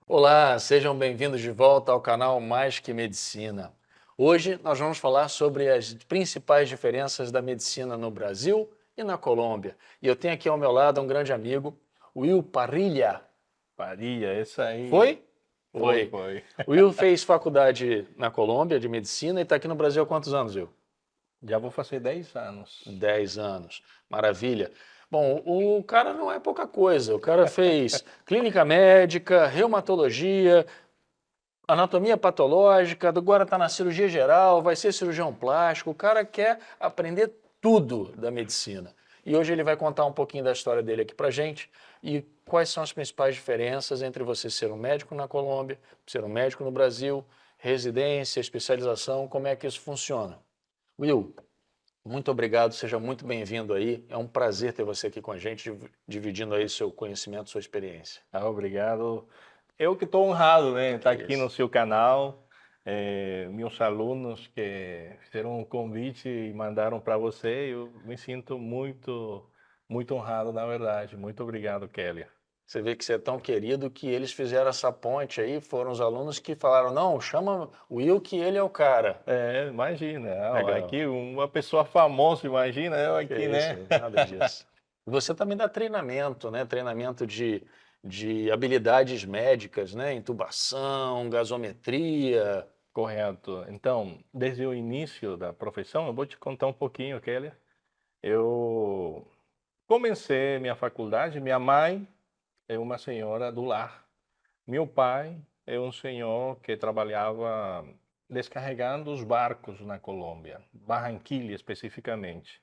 Olá, sejam bem-vindos de volta ao canal Mais Que Medicina. Hoje nós vamos falar sobre as principais diferenças da medicina no Brasil e na Colômbia. E eu tenho aqui ao meu lado um grande amigo, Will Parrilha. Faria, esse aí. Foi? Foi, Foi. foi. O Will fez faculdade na Colômbia de medicina e está aqui no Brasil há quantos anos, Will? Já vou fazer 10 anos. 10 anos. Maravilha. Bom, o cara não é pouca coisa. O cara fez clínica médica, reumatologia, anatomia patológica, agora está na cirurgia geral, vai ser cirurgião plástico. O cara quer aprender tudo da medicina. E hoje ele vai contar um pouquinho da história dele aqui para gente e quais são as principais diferenças entre você ser um médico na Colômbia, ser um médico no Brasil, residência, especialização, como é que isso funciona. Will, muito obrigado, seja muito bem-vindo aí. É um prazer ter você aqui com a gente, dividindo aí seu conhecimento, sua experiência. Obrigado. Eu que estou honrado, né, estar Que aqui no isso. seu canal. Meus alunos que fizeram um convite e mandaram para você, eu me sinto muito honrado, na verdade. Muito obrigado, Kelly. Você vê que você é tão querido que eles fizeram essa ponte aí, foram os alunos que falaram, não, chama o Will que ele é o cara. Imagina, Legal. aqui uma pessoa famosa, imagina eu Que aqui, isso, né? nada disso. Você também dá treinamento, né? Treinamento de habilidades médicas, né? Intubação, gasometria. Correto. Então, desde o início da profissão, eu vou te contar um pouquinho, Kelly. Eu comecei minha faculdade, minha mãe é uma senhora do lar. Meu pai é um senhor que trabalhava descarregando os barcos na Colômbia, Barranquilla especificamente.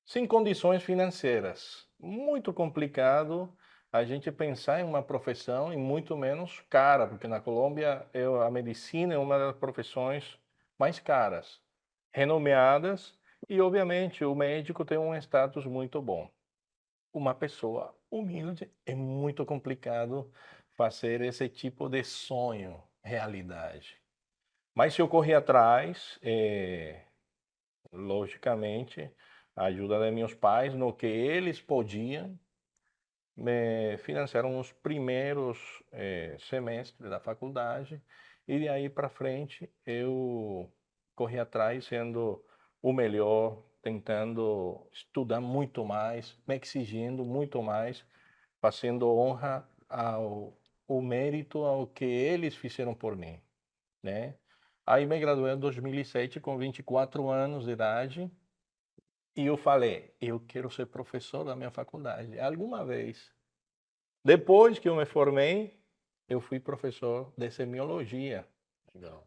Sem condições financeiras. Muito complicado a gente pensar em uma profissão e muito menos cara, porque na Colômbia a medicina é uma das profissões mais caras, renomeadas, e obviamente o médico tem um status muito bom. Uma pessoa humilde é muito complicado fazer esse tipo de sonho realidade. Mas se eu correr atrás, logicamente, a ajuda de meus pais no que eles podiam, me financiaram os primeiros semestres da faculdade e de aí para frente eu corri atrás sendo o melhor, tentando estudar muito mais, me exigindo muito mais, fazendo honra ao o mérito ao que eles fizeram por mim, né? Aí me graduei em 2007 com 24 anos de idade e eu falei, eu quero ser professor da minha faculdade. Alguma vez. Depois que eu me formei, eu fui professor de semiologia. Legal.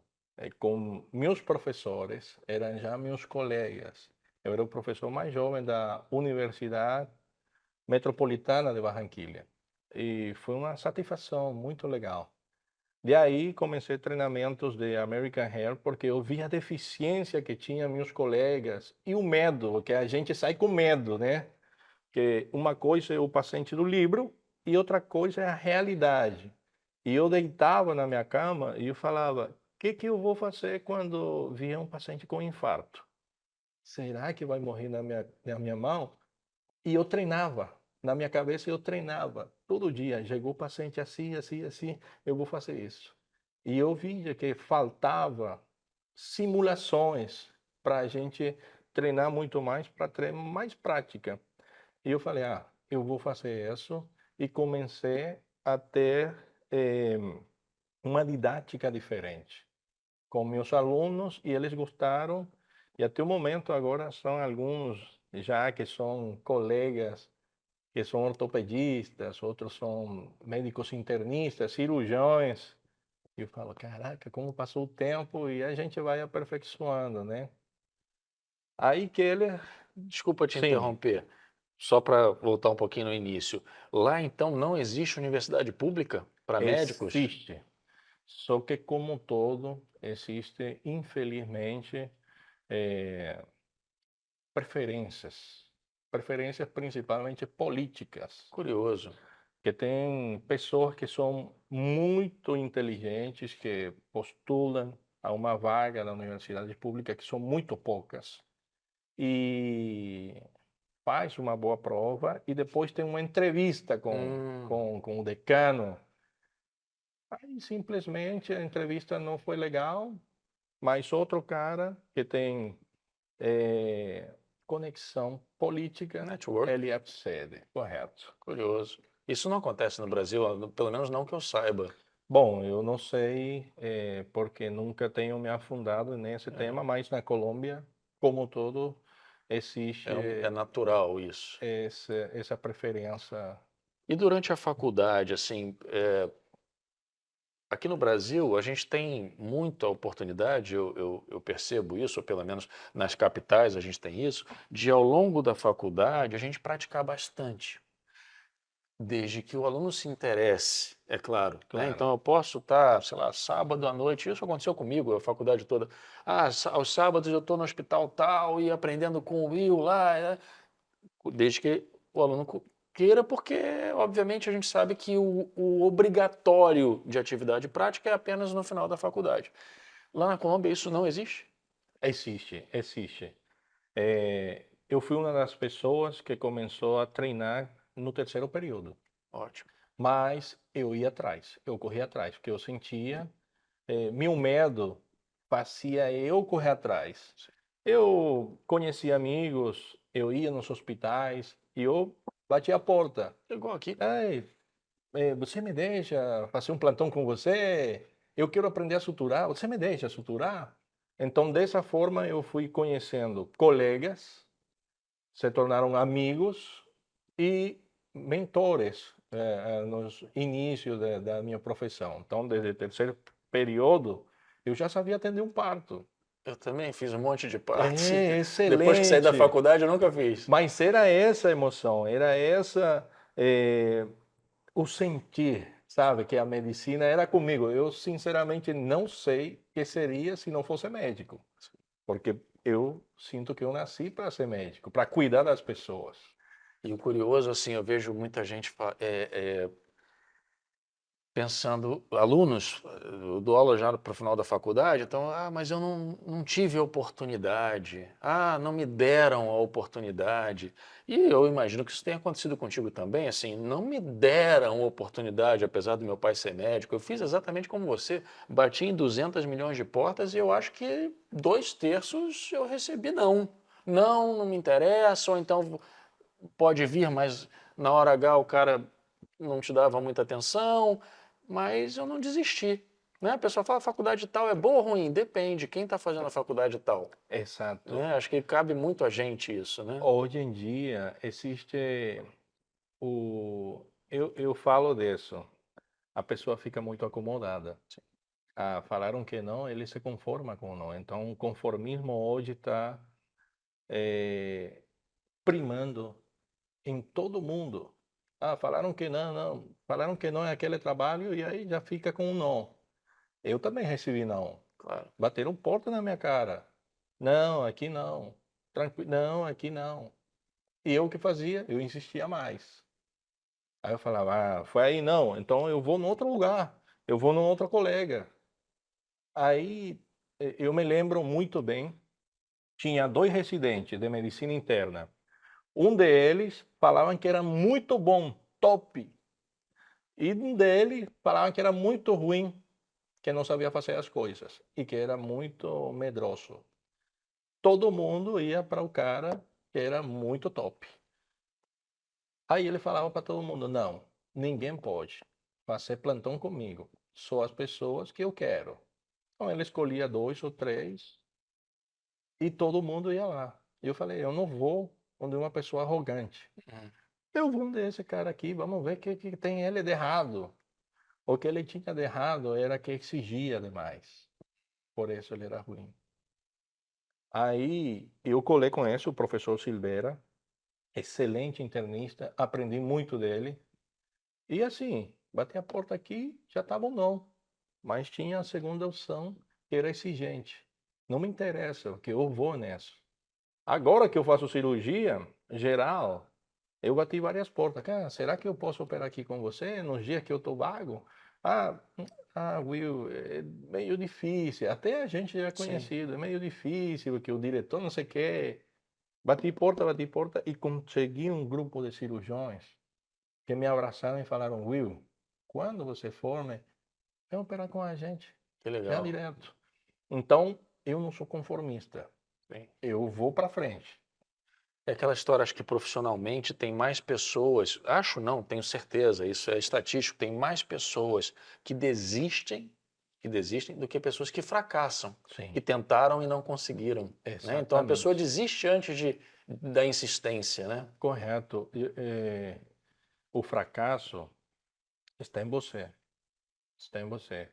Com meus professores, eram já meus colegas. Eu era o professor mais jovem da Universidade Metropolitana de Barranquilla. E foi uma satisfação muito legal. De aí comecei treinamentos de American Heart, porque eu vi a deficiência que tinha meus colegas e o medo, que a gente sai com medo, né? Que uma coisa é o paciente do livro e outra coisa é a realidade. E eu deitava na minha cama e eu falava: o que eu vou fazer quando vier um paciente com infarto? Será que vai morrer na minha mão? E eu treinava. Na minha cabeça eu treinava todo dia. Chegou o paciente assim, assim, assim, eu vou fazer isso. E eu via que faltava simulações para a gente treinar muito mais, para ter mais prática. E eu falei, eu vou fazer isso. E comecei a ter uma didática diferente com meus alunos e eles gostaram. E até o momento agora são alguns já que são colegas, que são ortopedistas, outros são médicos internistas, cirurgiões. E eu falo, caraca, como passou o tempo e a gente vai aperfeiçoando, né? Aí que ele, Desculpa te sim, interromper, só para voltar um pouquinho no início. Lá então não existe universidade pública para médicos? existe. Só que, como um todo, existe, infelizmente, eh, preferências. Preferências principalmente políticas. Curioso. Que tem pessoas que são muito inteligentes, que postulam a uma vaga na universidade pública, que são muito poucas. E faz uma boa prova e depois tem uma entrevista com, Hum, com, com o decano. E simplesmente a entrevista não foi legal, mas outro cara que tem conexão política, Network, ele accede, correto. curioso. Isso não acontece no Brasil, pelo menos não que eu saiba. Bom, eu não sei, porque nunca tenho me afundado nesse É, tema, mas na Colômbia, como todo, existe é natural isso. essa preferência. E durante a faculdade, assim, aqui no Brasil, a gente tem muita oportunidade, eu percebo isso, ou pelo menos nas capitais a gente tem isso, de ao longo da faculdade a gente praticar bastante, desde que o aluno se interesse, é claro, né? Claro. Então eu posso estar, sei lá, sábado à noite, isso aconteceu comigo, a faculdade toda. Ah, aos sábados eu estou no hospital tal e aprendendo com o Will lá, né? Desde que o aluno queira, porque obviamente a gente sabe que o obrigatório de atividade prática é apenas no final da faculdade. Lá na Colômbia isso não existe? Existe, existe. Eu fui uma das pessoas que começou a treinar no terceiro período, Ótimo. mas eu ia atrás, eu corria atrás, porque eu sentia, meu medo fazia eu correr atrás. Eu conhecia amigos, eu ia nos hospitais e eu batia a porta. Igual aqui. Ei, você me deixa fazer um plantão com você? Eu quero aprender a suturar. Você me deixa suturar? Então, dessa forma, eu fui conhecendo colegas, se tornaram amigos e mentores nos inícios da minha profissão. Então, desde o terceiro período, eu já sabia atender um parto. Eu também fiz um monte de parte. É, Depois que saí da excelente. faculdade eu nunca fiz. Mas era essa a emoção, era essa o sentir, sabe, que a medicina era comigo. Eu sinceramente não sei o que seria se não fosse médico, porque eu sinto que eu nasci para ser médico, para cuidar das pessoas. E o curioso, assim, eu vejo muita gente pensando, alunos, eu dou aula já para o final da faculdade, então, mas eu não tive oportunidade, não me deram a oportunidade. E eu imagino que isso tenha acontecido contigo também, assim, não me deram oportunidade, apesar do meu pai ser médico, eu fiz exatamente como você, bati em 200 milhões de portas e eu acho que 2/3 eu recebi não. Não, não me interessa, ou então pode vir, mas na hora H o cara não te dava muita atenção, mas eu não desisti. Né? A pessoa fala, a faculdade tal é boa ou ruim? Depende, quem está fazendo a faculdade tal. Exato. Né? Acho que cabe muito a gente isso, né? Hoje em dia existe eu falo disso. A pessoa fica muito acomodada. Falaram que não, ele se conforma com não. Então, o conformismo hoje está primando em todo mundo. Falaram que não, não. Falaram que não é aquele trabalho e aí já fica com um não. Eu também recebi não. Claro. Bateram porta na minha cara. Não, aqui não. Tranquilo, não, aqui não. E eu o que fazia? Eu insistia mais. Aí eu falava, foi aí não, então eu vou em outro lugar. Eu vou num outro colega. Aí eu me lembro muito bem, tinha dois residentes de medicina interna. Um deles falavam que era muito bom, top. E um deles falavam que era muito ruim, que não sabia fazer as coisas e que era muito medroso. Todo mundo ia para o cara que era muito top. Aí ele falava para todo mundo: não, ninguém pode fazer plantão comigo, só as pessoas que eu quero. Então ele escolhia dois ou três e todo mundo ia lá. E eu falei: eu não vou onde uma pessoa arrogante. Hum. Eu vou desse cara aqui, vamos ver o que tem ele de errado. O que ele tinha de errado era que exigia demais. Por isso ele era ruim. Aí eu colei com esse, o professor Silveira, excelente internista, aprendi muito dele. E assim, bati a porta aqui, já estava um não. Mas tinha a segunda opção, que era exigente. Não me interessa, porque eu vou nessa. Agora que eu faço cirurgia geral, eu bati várias portas. Cara, será que eu posso operar aqui com você nos dias que eu estou vago? Ah, Will, é meio difícil. Até a gente já é Sim. conhecido, é meio difícil, porque o diretor não sei o quê. Bati porta e consegui um grupo de cirurgiões que me abraçaram e falaram: Will, quando você for, né, vem operar com a gente, Que já legal. direto. Então, eu não sou conformista. Sim. Eu vou para frente. É aquela história, acho que profissionalmente tem mais pessoas, acho não, tenho certeza, isso é estatístico, tem mais pessoas que desistem do que pessoas que fracassam, que Sim, tentaram e não conseguiram, né? Então a pessoa exatamente. desiste antes da insistência, né? Correto. O fracasso está em você. Está em você.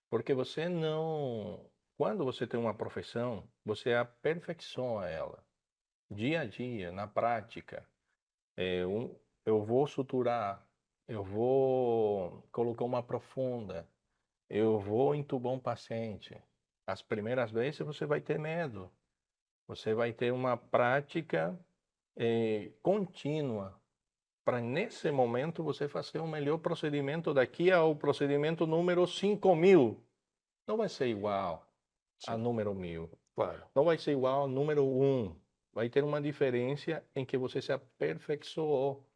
Porque você não. Quando você tem uma profissão, você aperfeiçoa ela. Dia a dia, na prática. Eu vou suturar, eu vou colocar uma profunda, eu vou entubar um paciente. As primeiras vezes você vai ter medo. Você vai ter uma prática contínua para nesse momento você fazer o melhor procedimento daqui ao procedimento número 5.000. Não vai ser igual a Sim, número 1.000. claro. Não vai ser igual ao número 1. Vai ter uma diferença em que você se aperfeiçoou.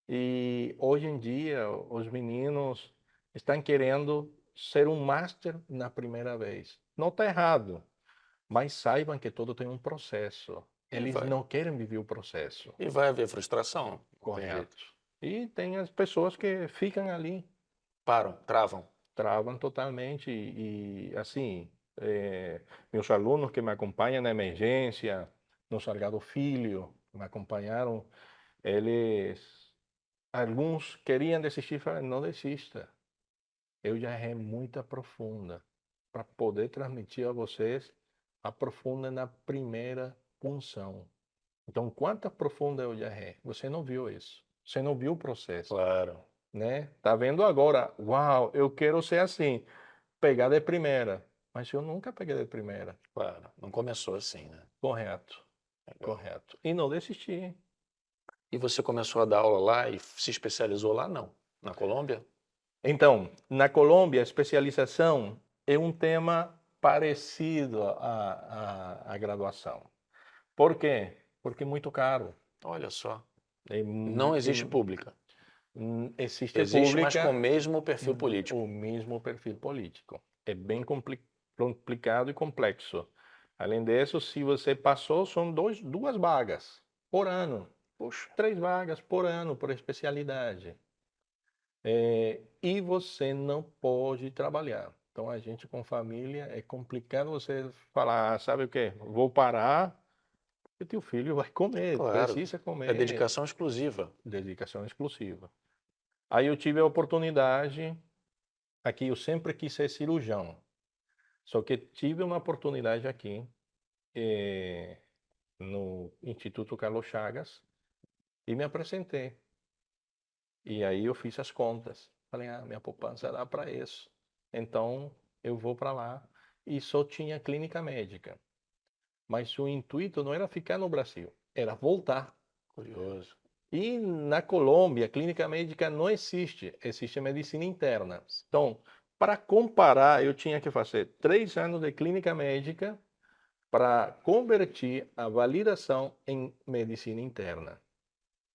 E hoje em dia os meninos estão querendo ser um master na primeira vez. Não está errado, mas saibam que tudo tem um processo. E Eles vai. não querem viver o processo. E vai haver frustração, não tem Correto. jeito. E tem as pessoas que ficam ali, Param, travam. travam totalmente assim, meus alunos que me acompanham na emergência, no Salgado Filho, me acompanharam, eles, alguns queriam desistir, falaram, não desista. Eu já errei muita profunda para poder transmitir a vocês a profunda na primeira punção. Então, quanta profunda eu já errei? Você não viu isso. Você não viu o processo, Claro, né? Tá vendo agora? Uau, eu quero ser assim, pegar de primeira. Mas eu nunca peguei de primeira. claro. Não começou assim, né? Correto, Legal. correto. E não desisti. E você começou a dar aula lá e se especializou lá? Não. Na Colômbia? Então, na Colômbia, a especialização é um tema parecido à graduação. Por quê? Porque é muito caro. Olha só. É Não existe pública. existe Existe, mas com o pública, mesmo perfil político. o mesmo perfil político. É bem complicado e complexo. Além disso, se você passou, são duas vagas por ano. Puxa, 3 vagas por ano por especialidade. E você não pode trabalhar. Então, a gente com família, é complicado você falar, sabe o quê? Vou parar, e teu filho vai comer, claro. precisa É comer. dedicação exclusiva. Dedicação exclusiva. Aí eu tive a oportunidade, aqui eu sempre quis ser cirurgião, só que tive uma oportunidade aqui, no Instituto Carlos Chagas, e me apresentei. E aí eu fiz as contas. Falei, minha poupança dá para isso. Então eu vou para lá. E só tinha clínica médica. Mas o intuito não era ficar no Brasil, era voltar. Curioso. E na Colômbia, a clínica médica não existe, existe medicina interna. Então, para comparar, eu tinha que fazer 3 anos de clínica médica para convertir a validação em medicina interna.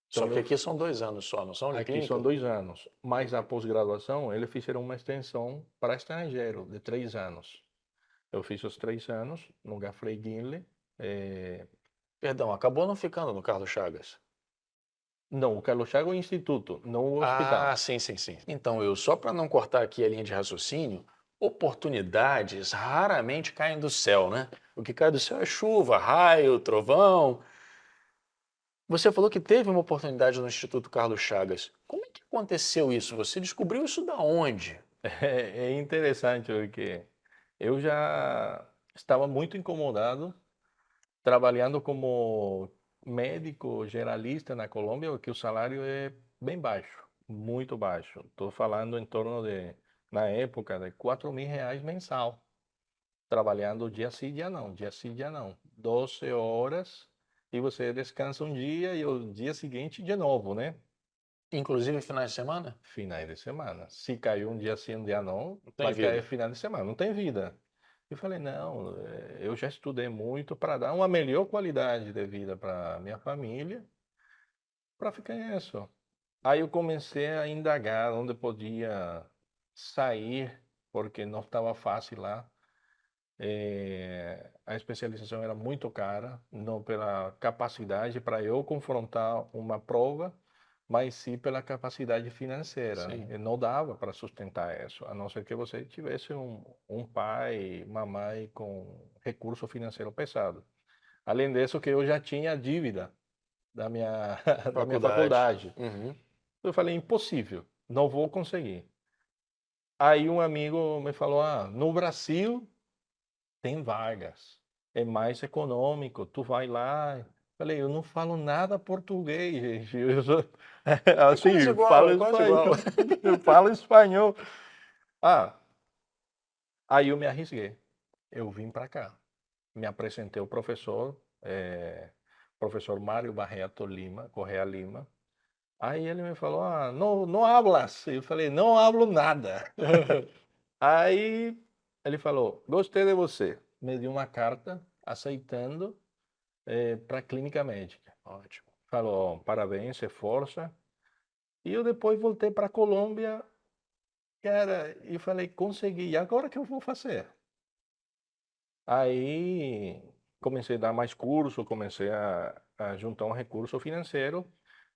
Só Então, que aqui são 2 anos só, não são de aqui são clínica? 2 anos, mas a pós-graduação, eles fizeram uma extensão para estrangeiro de 3 anos. Eu fiz os 3 anos no Gafrey Guinle. Perdão, acabou não ficando no Carlos Chagas. Não, o Carlos Chagas é o instituto, não o Ah, hospital. sim, sim, sim. Então, só para não cortar aqui a linha de raciocínio, oportunidades raramente caem do céu, né? O que cai do céu é chuva, raio, trovão. Você falou que teve uma oportunidade no Instituto Carlos Chagas. Como é que aconteceu isso? Você descobriu isso da onde? É interessante porque eu já estava muito incomodado trabalhando como médico generalista na Colômbia, porque o salário é bem baixo, muito baixo. Estou falando em torno de, na época, de R$ 4.000 mensal, trabalhando dia sim, dia não, dia sim, dia não. 12 horas e você descansa um dia e o dia seguinte de novo, né? Inclusive finais de semana? Finais de semana. Se caiu um dia sim, um dia não, Não tem vai cair vida. final de semana, não tem vida. Eu falei, não, eu já estudei muito para dar uma melhor qualidade de vida para minha família, para ficar nisso. Aí eu comecei a indagar onde podia sair porque não estava fácil lá. A especialização era muito cara, não pela capacidade para eu confrontar uma prova, mas sim pela capacidade financeira. Sim. E não dava para sustentar isso, a não ser que você tivesse um pai, uma mãe com recurso financeiro pesado. Além disso, que eu já tinha dívida da minha, da minha Faculdade. faculdade. Uhum. Eu falei, impossível, não vou conseguir. Aí um amigo me falou, no Brasil tem vagas, é mais econômico, tu vai lá. Falei, eu não falo nada português, gente. Eu sou, É quase assim, igual, falo é quase igual. espanhol. Eu falo espanhol. Ah, aí eu me arrisquei. Eu vim para cá. Me apresentei ao professor, professor Mário Barreto Lima, Correa Lima. Aí ele me falou, não, não hablas. Eu falei, não hablo nada. Aí ele falou, gostei de você. Me deu uma carta aceitando para a clínica médica. Ótimo. Falou, parabéns, é força. E eu depois voltei para a Colômbia, cara, e falei, consegui, e agora o que eu vou fazer? Aí comecei a dar mais curso, comecei a juntar um recurso financeiro,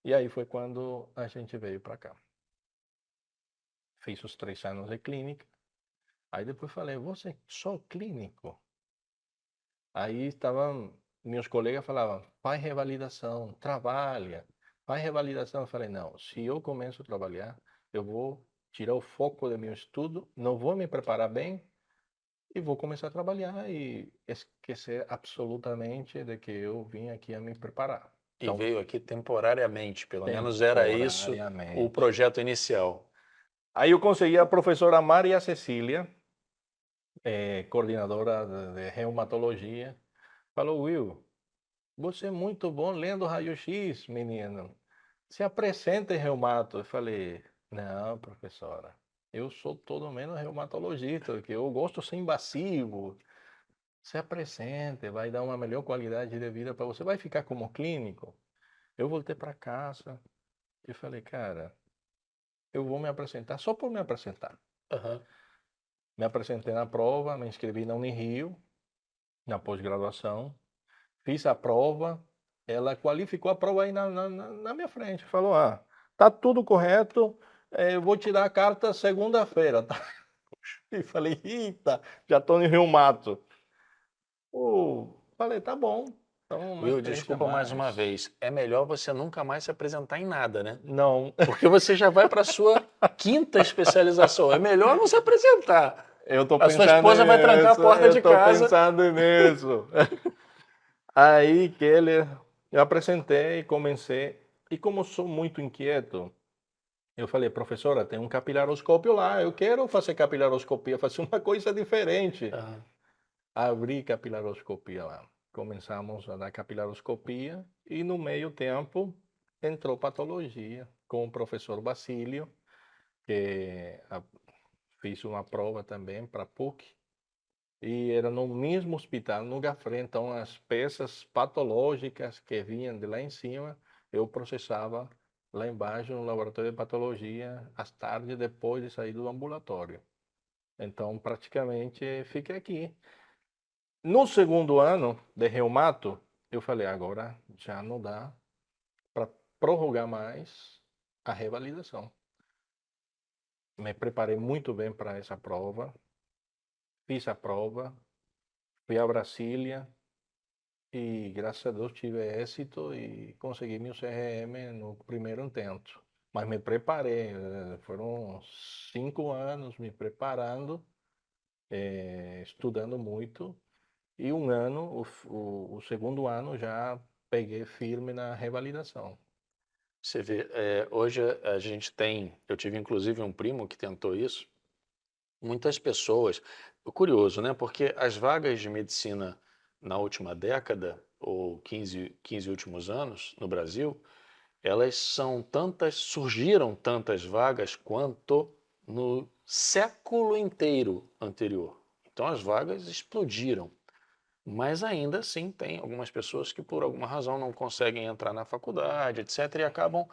e aí foi quando a gente veio para cá. Fiz os 3 anos de clínica, aí depois falei, você é só clínico? Aí estavam, meus colegas falavam, faz revalidação, trabalha, faz revalidação. Eu falei, não, se eu começo a trabalhar, eu vou tirar o foco do meu estudo, não vou me preparar bem e vou começar a trabalhar e esquecer absolutamente de que eu vim aqui a me preparar. E Então, veio aqui temporariamente, pelo menos era isso o temporariamente. projeto inicial. Aí eu consegui a professora Maria Cecília, coordenadora de reumatologia, falou, Will, você é muito bom lendo raio-x, menino. Se apresenta em reumato. Eu falei, não, professora, eu sou todo menos reumatologista, porque eu gosto de ser invasivo. Se apresente, vai dar uma melhor qualidade de vida para você. Vai ficar como clínico. Eu voltei para casa e falei, cara, eu vou me apresentar só por me apresentar. Uhum. Me apresentei na prova, me inscrevi na Unirio, na pós-graduação. Fiz a prova, ela qualificou a prova aí na minha frente. Falou, tá tudo correto, eu vou tirar a carta segunda-feira, tá? E falei, eita, já tô em reumato. Falei, tá bom, então uma Will, experiência a desculpa mais uma mais. vez. É melhor você nunca mais se apresentar em nada, né? Não, Porque você já vai para a sua quinta especialização. É melhor não se apresentar. eu tô A sua pensando esposa vai trancar a nisso, porta eu de tô casa. pensando nisso. Aí que eu apresentei, comecei, e como sou muito inquieto, eu falei, professora, tem um capilaroscópio lá, eu quero fazer capilaroscopia, fazer uma coisa diferente. Uhum. Abri capilaroscopia lá. Começamos a dar capilaroscopia e no meio tempo entrou patologia com o professor Basílio, que fiz uma prova também para PUC e era no mesmo hospital, no Gafre, então as peças patológicas que vinham de lá em cima, eu processava lá embaixo no laboratório de patologia, às tardes depois de sair do ambulatório. Então, praticamente, fiquei aqui. No segundo ano de reumato, eu falei, agora já não dá para prorrogar mais a revalidação. Me preparei muito bem para essa prova, fiz a prova, fui a Brasília e, graças a Deus, tive êxito e consegui meu CRM no primeiro intento. Mas me preparei, foram 5 anos me preparando, estudando muito. E um ano, o segundo ano, já peguei firme na revalidação. Você vê, hoje a gente tem, eu tive inclusive um primo que tentou isso. Muitas pessoas, curioso, né? Porque as vagas de medicina na última década, ou 15 últimos anos no Brasil, elas são tantas, surgiram tantas vagas quanto no século inteiro anterior. Então as vagas explodiram. Mas ainda assim tem algumas pessoas que por alguma razão não conseguem entrar na faculdade, etc., e acabam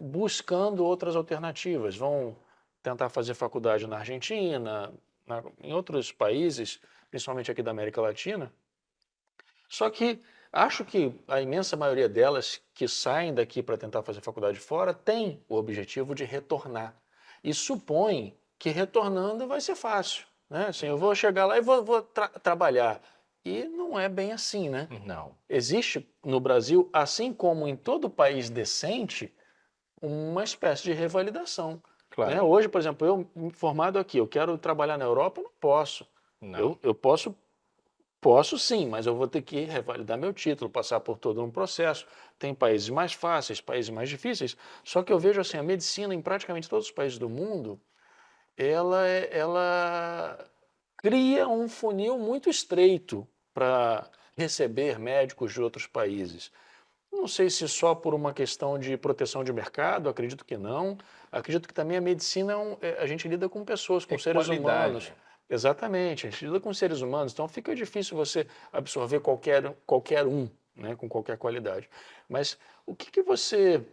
buscando outras alternativas. Vão tentar fazer faculdade na Argentina, em outros países, principalmente aqui da América Latina. Só que acho que a imensa maioria delas que saem daqui para tentar fazer faculdade fora tem o objetivo de retornar. E supõe que retornando vai ser fácil, né? Assim, eu vou chegar lá e vou trabalhar. E não é bem assim, né? Não. Existe no Brasil, assim como em todo país decente, uma espécie de revalidação. Né? Claro. Hoje, por exemplo, eu formado aqui, eu quero trabalhar na Europa, eu não posso. Não. Eu posso sim, mas eu vou ter que revalidar meu título, passar por todo um processo. Tem países mais fáceis, países mais difíceis. Só que eu vejo assim, a medicina em praticamente todos os países do mundo, ela cria um funil muito estreito para receber médicos de outros países. Não sei se só por uma questão de proteção de mercado, acredito que não. Acredito que também a medicina, a gente lida com pessoas, com É seres humanos. qualidade. Exatamente, a gente lida com seres humanos, então fica difícil você absorver qualquer um, né, com qualquer qualidade. Mas o que você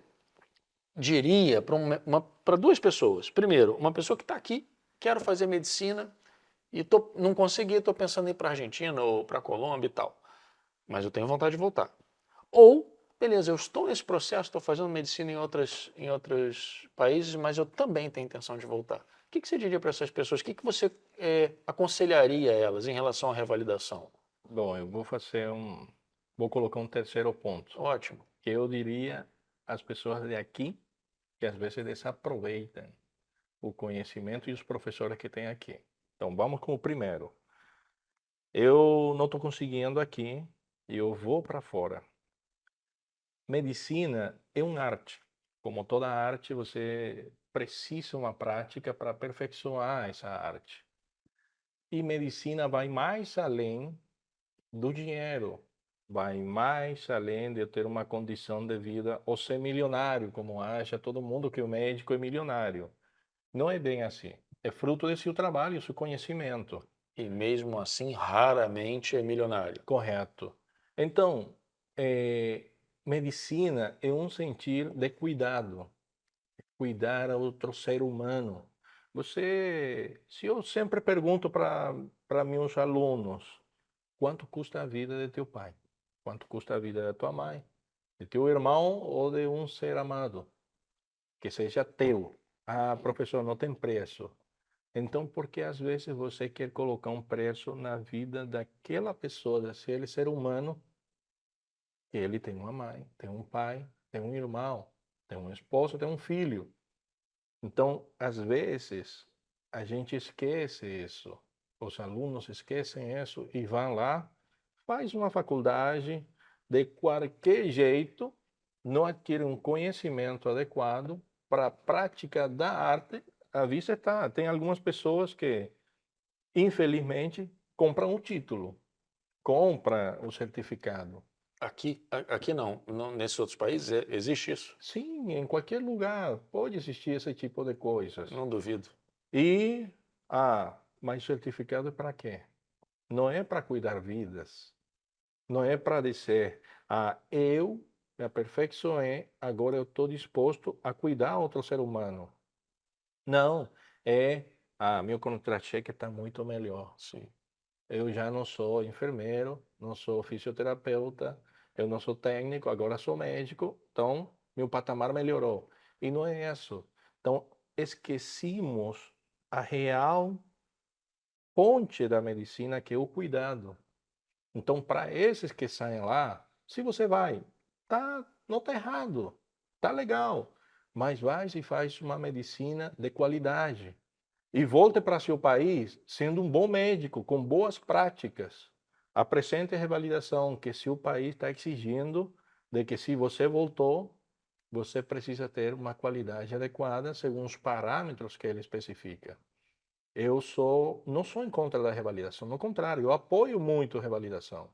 diria para duas pessoas? Primeiro, uma pessoa que está aqui, quero fazer medicina e não consegui, estou pensando em ir para a Argentina ou para a Colômbia e tal, mas eu tenho vontade de voltar. Ou, beleza, eu estou nesse processo, estou fazendo medicina em outros países, mas eu também tenho intenção de voltar. O que você diria para essas pessoas? O que você aconselharia a elas em relação à revalidação? Bom, vou colocar um terceiro ponto, Ótimo. que eu diria às pessoas de aqui que às vezes desaproveitam o conhecimento e os professores que tem aqui. Então, vamos com o primeiro. Eu não estou conseguindo aqui e eu vou para fora. Medicina é uma arte. Como toda arte, você precisa uma prática para aperfeiçoar essa arte. E medicina vai mais além do dinheiro, vai mais além de eu ter uma condição de vida ou ser milionário, como acha todo mundo que o médico é milionário. Não é bem assim. É fruto desse seu trabalho, do seu conhecimento. E mesmo assim, raramente é milionário. Correto. Então, medicina é um sentir de cuidado, cuidar a outro ser humano. Se eu sempre pergunto para meus alunos, quanto custa a vida de teu pai? Quanto custa a vida da tua mãe? De teu irmão ou de um ser amado? Que seja teu. Ah, professor, não tem preço. Então, por que às vezes você quer colocar um preço na vida daquela pessoa, daquele ser humano, que ele tem uma mãe, tem um pai, tem um irmão, tem uma esposa, tem um filho? Então, às vezes, a gente esquece isso. Os alunos esquecem isso e vão lá, faz uma faculdade, de qualquer jeito, não adquire um conhecimento adequado para a prática da arte. À vista está. Tem algumas pessoas que, infelizmente, compram o título, compram o certificado. Aqui não. Nesses outros países existe isso. Sim, em qualquer lugar pode existir esse tipo de coisas. Não duvido. E, mas certificado é para quê? Não é para cuidar vidas. Não é para dizer, eu me aperfeiçoei, agora eu estou disposto a cuidar outro ser humano. Não, meu contra-cheque está muito melhor. Sim. Eu já não sou enfermeiro, não sou fisioterapeuta, eu não sou técnico, agora sou médico, então meu patamar melhorou. E não é isso. Então, esquecemos a real fonte da medicina, que é o cuidado. Então, para esses que saem lá, se você vai, não está errado, tá legal, mas vai e faz uma medicina de qualidade. E volte para seu país sendo um bom médico, com boas práticas. Apresente a revalidação que se o país está exigindo de que se você voltou, você precisa ter uma qualidade adequada segundo os parâmetros que ele especifica. Não sou em contra da revalidação, no contrário, eu apoio muito a revalidação.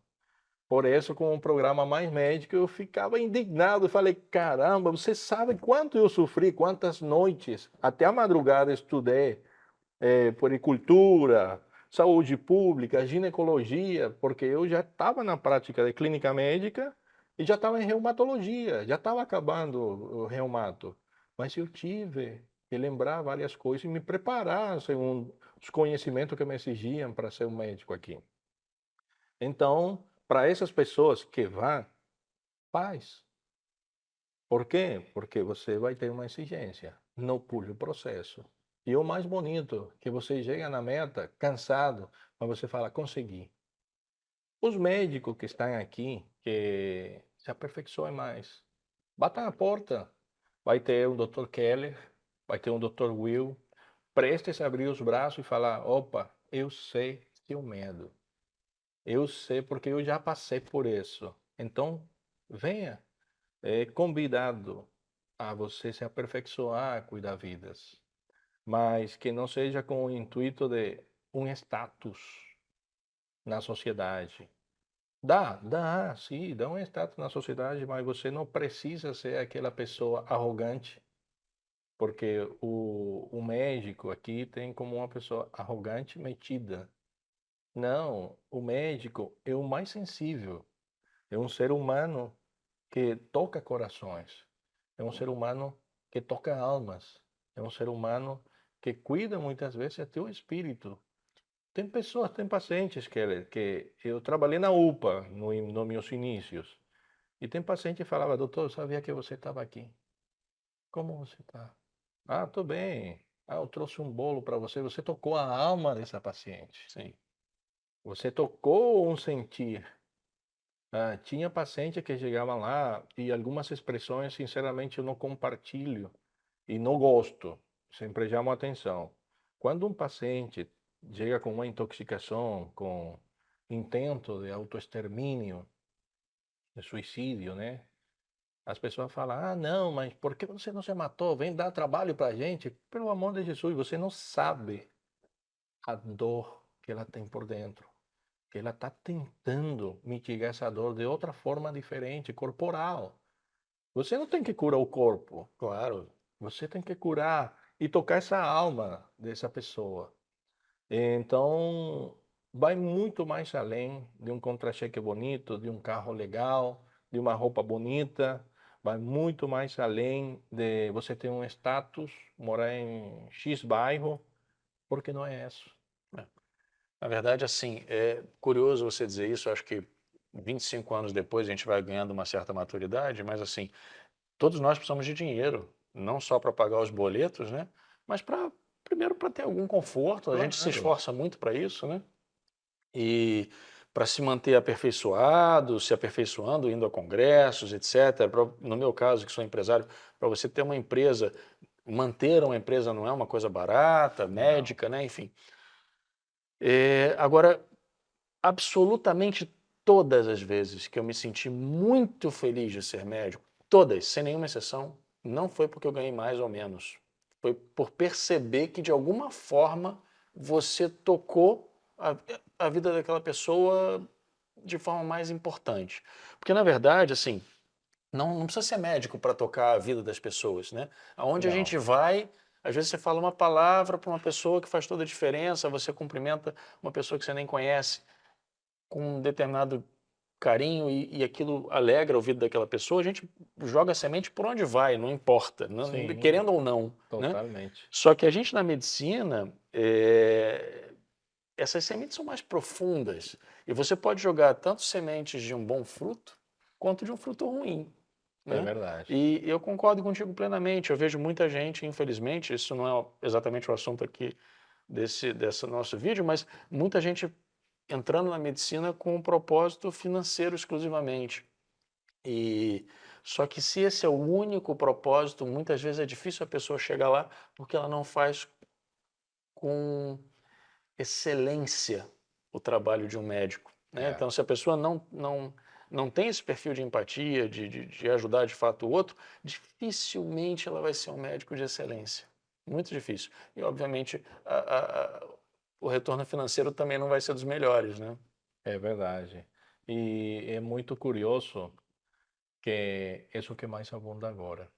Por isso, com o programa Mais Médico, eu ficava indignado e falei, caramba, você sabe quanto eu sofri, quantas noites, até a madrugada estudei puericultura, saúde pública, ginecologia, porque eu já estava na prática de clínica médica e já estava em reumatologia, já estava acabando o reumato. Mas eu tive que lembrar várias coisas e me preparar segundo os conhecimentos que me exigiam para ser um médico aqui. Então, para essas pessoas que vão, faz. Por quê? Porque você vai ter uma exigência. Não pule o processo. E o mais bonito, que você chega na meta cansado, mas você fala, consegui. Os médicos que estão aqui, que se aperfeiçoem mais, batam na porta. Vai ter um Dr. Keller, vai ter um Dr. Will. Prestes a abrir os braços e falar, opa, eu sei seu medo. Eu sei porque eu já passei por isso. Então, venha. É convidado a você se aperfeiçoar, cuidar vidas, mas que não seja com o intuito de um status na sociedade. Sim, dá um status na sociedade, mas você não precisa ser aquela pessoa arrogante, porque o médico aqui tem como uma pessoa arrogante, metida. Não, o médico é o mais sensível, é um ser humano que toca corações. É um ser humano que toca almas. É um ser humano que cuida muitas vezes até o espírito. Tem pessoas, tem pacientes que eu trabalhei na UPA nos meus inícios. E tem paciente que falava, doutor, eu sabia que você estava aqui. Como você está? Ah, estou bem. Ah, eu trouxe um bolo para você. Você tocou a alma dessa paciente. Sim. Você tocou um sentir. Ah, tinha paciente que chegava lá e algumas expressões, sinceramente, eu não compartilho e não gosto. Sempre chamo atenção. Quando um paciente chega com uma intoxicação, com intento de autoextermínio, de suicídio, né? As pessoas falam: ah, não, mas por que você não se matou? Vem dar trabalho para a gente. Pelo amor de Jesus, você não sabe a dor que ela tem por dentro. Que ela está tentando mitigar essa dor de outra forma diferente, corporal. Você não tem que curar o corpo, Claro. você tem que curar e tocar essa alma dessa pessoa. Então, vai muito mais além de um contra-cheque bonito, de um carro legal, de uma roupa bonita. Vai muito mais além de você ter um status, morar em X bairro, porque não é isso. É. Na verdade, assim, é curioso você dizer isso. Acho que 25 anos depois a gente vai ganhando uma certa maturidade, mas assim, todos nós precisamos de dinheiro, não só para pagar os boletos, né? Mas para, primeiro, para ter algum conforto. A gente se Claro. esforça muito para isso, né? E para se manter aperfeiçoado, se aperfeiçoando, indo a congressos, etc. No meu caso, que sou empresário, para você ter uma empresa, manter uma empresa não é uma coisa barata, Não. médica, né? Enfim. Agora, absolutamente todas as vezes que eu me senti muito feliz de ser médico, todas, sem nenhuma exceção, não foi porque eu ganhei mais ou menos. Foi por perceber que, de alguma forma, você tocou a vida daquela pessoa de forma mais importante. Porque, na verdade, assim, não precisa ser médico para tocar a vida das pessoas, né? Aonde a Não. gente vai, às vezes você fala uma palavra para uma pessoa que faz toda a diferença, você cumprimenta uma pessoa que você nem conhece com um determinado carinho e aquilo alegra o ouvido daquela pessoa, a gente joga a semente por onde vai, não importa, Sim, querendo ou não, né? totalmente. Só que a gente na medicina, essas sementes são mais profundas e você pode jogar tanto sementes de um bom fruto quanto de um fruto ruim, É né? verdade. E eu concordo contigo plenamente. Eu vejo muita gente, infelizmente, isso não é exatamente o assunto aqui desse nosso vídeo, mas muita gente entrando na medicina com um propósito financeiro exclusivamente. E só que se esse é o único propósito, muitas vezes é difícil a pessoa chegar lá porque ela não faz com excelência o trabalho de um médico, né? É, Então, se a pessoa não tem esse perfil de empatia, de ajudar de fato o outro, dificilmente ela vai ser um médico de excelência. Muito difícil. E, obviamente, o retorno financeiro também não vai ser dos melhores, né? é verdade. E é muito curioso que isso que mais abunda agora.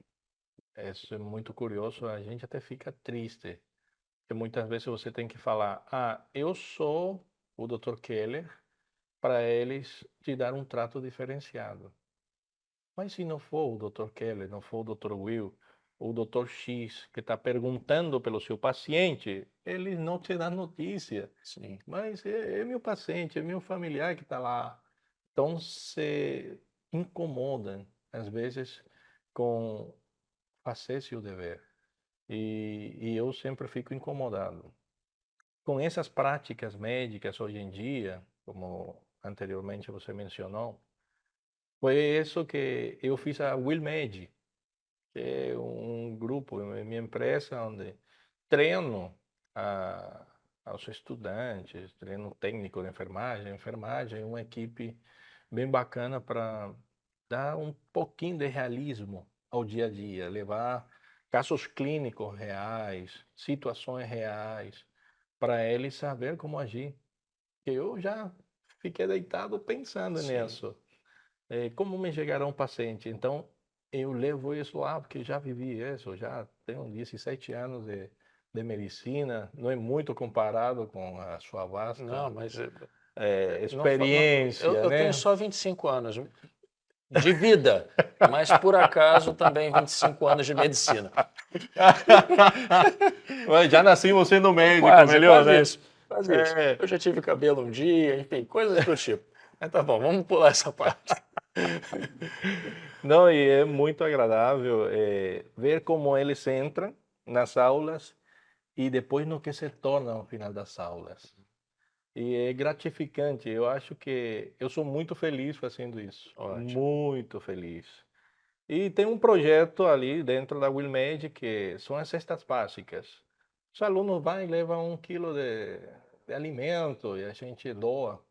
Isso é muito curioso, a gente até fica triste, que muitas vezes você tem que falar, ah, eu sou o Dr. Keller, para eles te dar um trato diferenciado. Mas se não for o Dr. Keller, não for o Dr. Will, o doutor X que está perguntando pelo seu paciente, ele não te dá notícia. Sim. Mas é meu paciente, é meu familiar que está lá. Então se incomoda, às vezes, com fazer seu dever. E eu sempre fico incomodado. Com essas práticas médicas hoje em dia, como anteriormente você mencionou, foi isso que eu fiz a WillMed, que é um grupo, é minha empresa, onde treino aos estudantes, treino técnico de enfermagem, uma equipe bem bacana para dar um pouquinho de realismo ao dia a dia, levar casos clínicos reais, situações reais, para eles saber como agir. Que eu já fiquei deitado pensando Sim. nisso. Como me chegará um paciente? Então, eu levo isso lá, porque já vivi isso, já tenho 17 anos de medicina, não é muito comparado com a sua vasta Não, mas experiência, eu tenho né? só 25 anos de vida, mas por acaso também 25 anos de medicina. Mas já nascimos sendo médico, Quase, melhor, quase né? isso. Quase isso. É, Eu já tive cabelo um dia, enfim, coisas do tipo. Mas tá bom, vamos pular essa parte. não, e é muito agradável ver como eles entram nas aulas e depois no que se torna ao final das aulas. E é gratificante. Eu acho que eu sou muito feliz fazendo isso. Ótimo. Muito feliz. E tem um projeto ali dentro da WillMed que são as cestas básicas. Os alunos vão e levam 1 quilo de alimento e a gente doa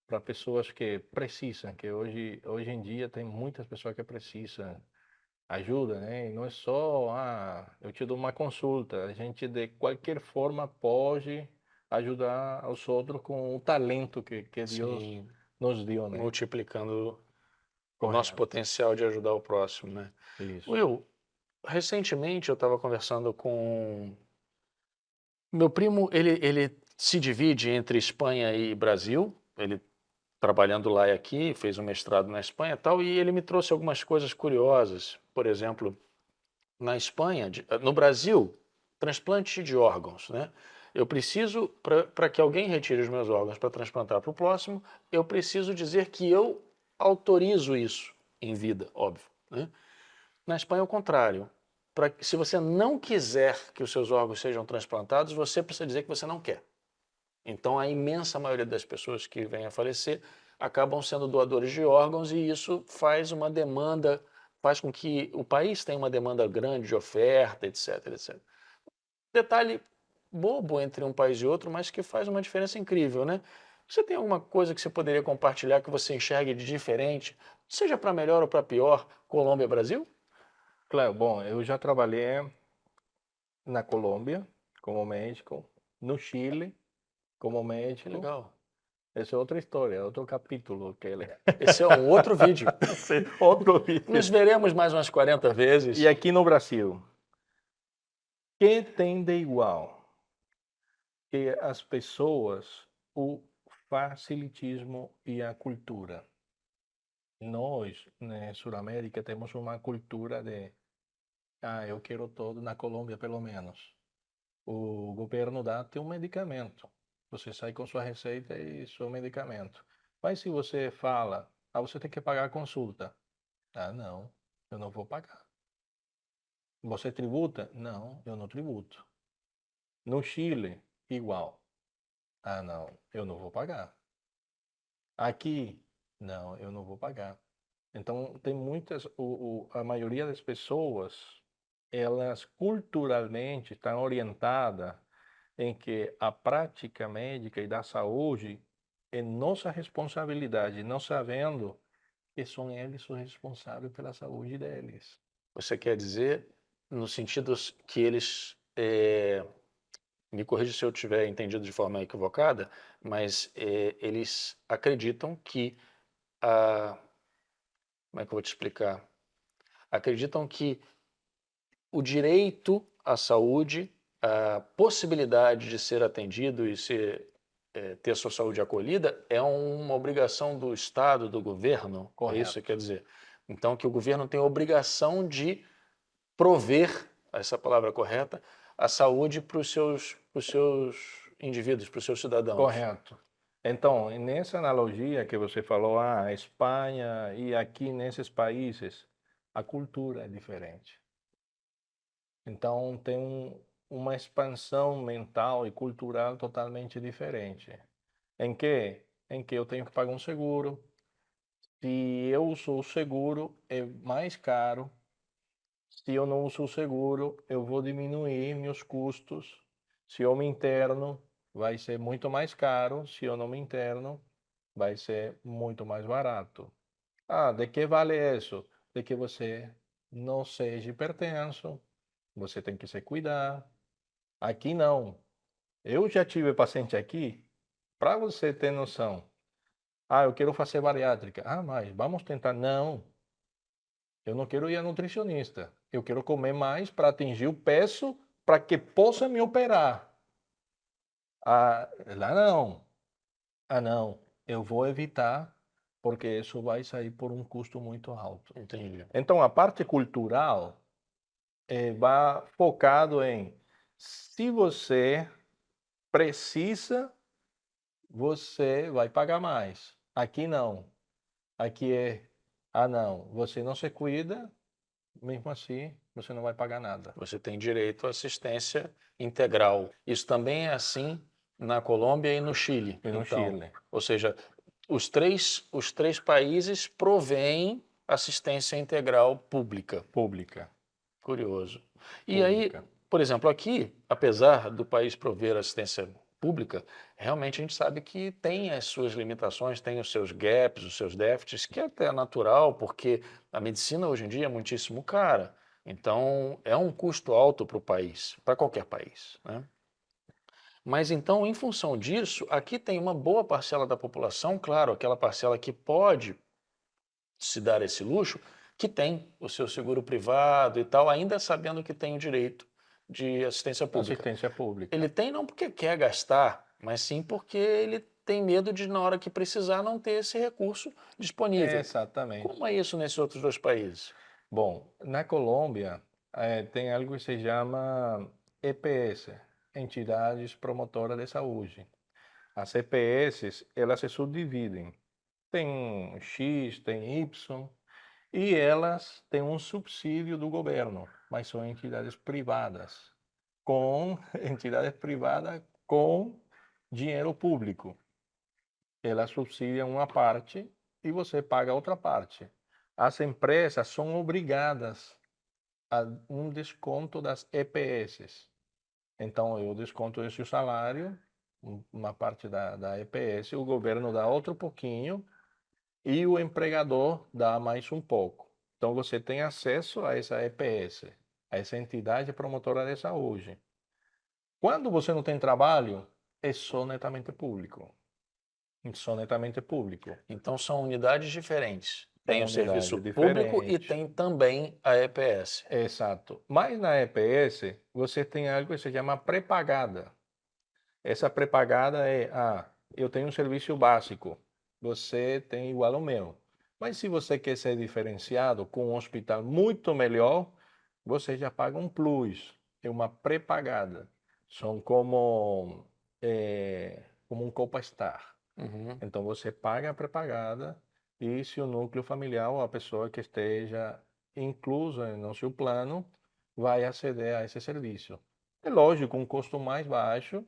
para pessoas que precisam, que hoje em dia tem muitas pessoas que precisam ajuda, né? E não é só, eu te dou uma consulta. A gente, de qualquer forma, pode ajudar os outros com o talento que Deus Sim, nos deu, né? multiplicando o nosso Correto. potencial de ajudar o próximo, né? Isso. Will, recentemente eu estava conversando com meu primo, ele se divide entre Espanha e Brasil. Ele trabalhando lá e aqui, fez um mestrado na Espanha e tal, e ele me trouxe algumas coisas curiosas. Por exemplo, na Espanha, no Brasil, transplante de órgãos, né? Eu preciso, para que alguém retire os meus órgãos para transplantar para o próximo, eu preciso dizer que eu autorizo isso em vida, óbvio, né? Na Espanha é o contrário. Se você não quiser que os seus órgãos sejam transplantados, você precisa dizer que você não quer. Então, a imensa maioria das pessoas que vêm a falecer acabam sendo doadores de órgãos e isso faz uma demanda, faz com que o país tenha uma demanda grande de oferta, etc, etc. Detalhe bobo entre um país e outro, mas que faz uma diferença incrível, né? Você tem alguma coisa que você poderia compartilhar que você enxergue de diferente, seja para melhor ou para pior, Colômbia e Brasil? Claro, bom, eu já trabalhei na Colômbia como médico, no Chile como Que médico. legal. Essa é outra história, outro capítulo que ele. Esse é um outro vídeo. Esse é outro Nos vídeo. veremos mais umas 40 E vezes. aqui no Brasil, que tem de igual que as pessoas, o facilitismo e a cultura. Nós, na Sudamérica, temos uma cultura de, eu quero todo, na Colômbia pelo menos. O governo dá-te um medicamento. Você sai com sua receita e seu medicamento. Mas se você fala, você tem que pagar a consulta. Não, eu não vou pagar. Você tributa? Não, eu não tributo. No Chile, igual. Não, eu não vou pagar. Aqui, não, eu não vou pagar. Então, tem muitas, a maioria das pessoas, elas culturalmente estão orientadas em que a prática médica e da saúde é nossa responsabilidade, não sabendo que são eles os responsáveis pela saúde deles. Você quer dizer, no sentido que eles, me corrija se eu tiver entendido de forma equivocada, mas eles acreditam que como é que eu vou te explicar? Acreditam que o direito à saúde, a possibilidade de ser atendido e ter sua saúde acolhida é uma obrigação do Estado, do governo, é isso que Correto. quer dizer? Então, que o governo tem a obrigação de prover, essa palavra correta, a saúde para os seus indivíduos, para os seus cidadãos. Correto. Então, nessa analogia que você falou, a Espanha e aqui nesses países, a cultura é diferente. Então, tem uma expansão mental e cultural totalmente diferente. Em que eu tenho que pagar um seguro. Se eu uso o seguro, é mais caro. Se eu não uso o seguro, eu vou diminuir meus custos. Se eu me interno, vai ser muito mais caro. Se eu não me interno, vai ser muito mais barato. Ah, de que vale isso? De que você não seja hipertenso, você tem que se cuidar. Aqui não. Eu já tive paciente aqui, para você ter noção. Ah, eu quero fazer bariátrica. Ah, mas vamos tentar. Não, eu não quero ir a nutricionista. Eu quero comer mais para atingir o peso para que possa me operar. Ah, lá não. Ah, não. Eu vou evitar porque isso vai sair por um custo muito alto. Entendi. Então, a parte cultural vai focado em se você precisa, você vai pagar mais. Aqui não. Aqui ah não, você não se cuida, mesmo assim você não vai pagar nada. Você tem direito à assistência integral. Isso também é assim na Colômbia e no Chile. E no Então, Chile. ou seja, os três países provêm assistência integral pública. Pública. Curioso. E aí, Pública. por exemplo, aqui, apesar do país prover assistência pública, realmente a gente sabe que tem as suas limitações, tem os seus gaps, os seus déficits, que é até natural, porque a medicina hoje em dia é muitíssimo cara. Então, é um custo alto para o país, para qualquer país, né? Mas então, em função disso, aqui tem uma boa parcela da população, claro, aquela parcela que pode se dar esse luxo, que tem o seu seguro privado e tal, ainda sabendo que tem o direito de assistência pública. Assistência pública. Ele tem não porque quer gastar, mas sim porque ele tem medo de, na hora que precisar, não ter esse recurso disponível. Exatamente. Como é isso nesses outros dois países? Bom, na Colômbia tem algo que se chama EPS, Entidades Promotoras de Saúde. As EPS, elas se subdividem. Tem X, tem Y, e elas têm um subsídio do governo, mas são entidades privadas, com entidades privadas com dinheiro público. Elas subsidiam uma parte e você paga a outra parte. As empresas são obrigadas a um desconto das EPS. Então, eu desconto esse salário, uma parte da EPS, o governo dá outro pouquinho e o empregador dá mais um pouco. Então, você tem acesso a essa EPS, a essa entidade promotora de saúde. Quando você não tem trabalho, é só netamente público. Só netamente público. Então são unidades diferentes. Tem o Unidade serviço público e diferente. tem também a EPS. Exato. Mas na EPS, você tem algo que se chama pré-pagada. Essa pré-pagada eu tenho um serviço básico, você tem igual ao meu. Mas se você quer ser diferenciado com um hospital muito melhor, você já paga um plus, é uma pré-pagada. São como um Copastar. Uhum. Então você paga a pré-pagada e se o núcleo familiar ou a pessoa que esteja inclusa no seu plano vai aceder a esse serviço. É lógico, um custo mais baixo,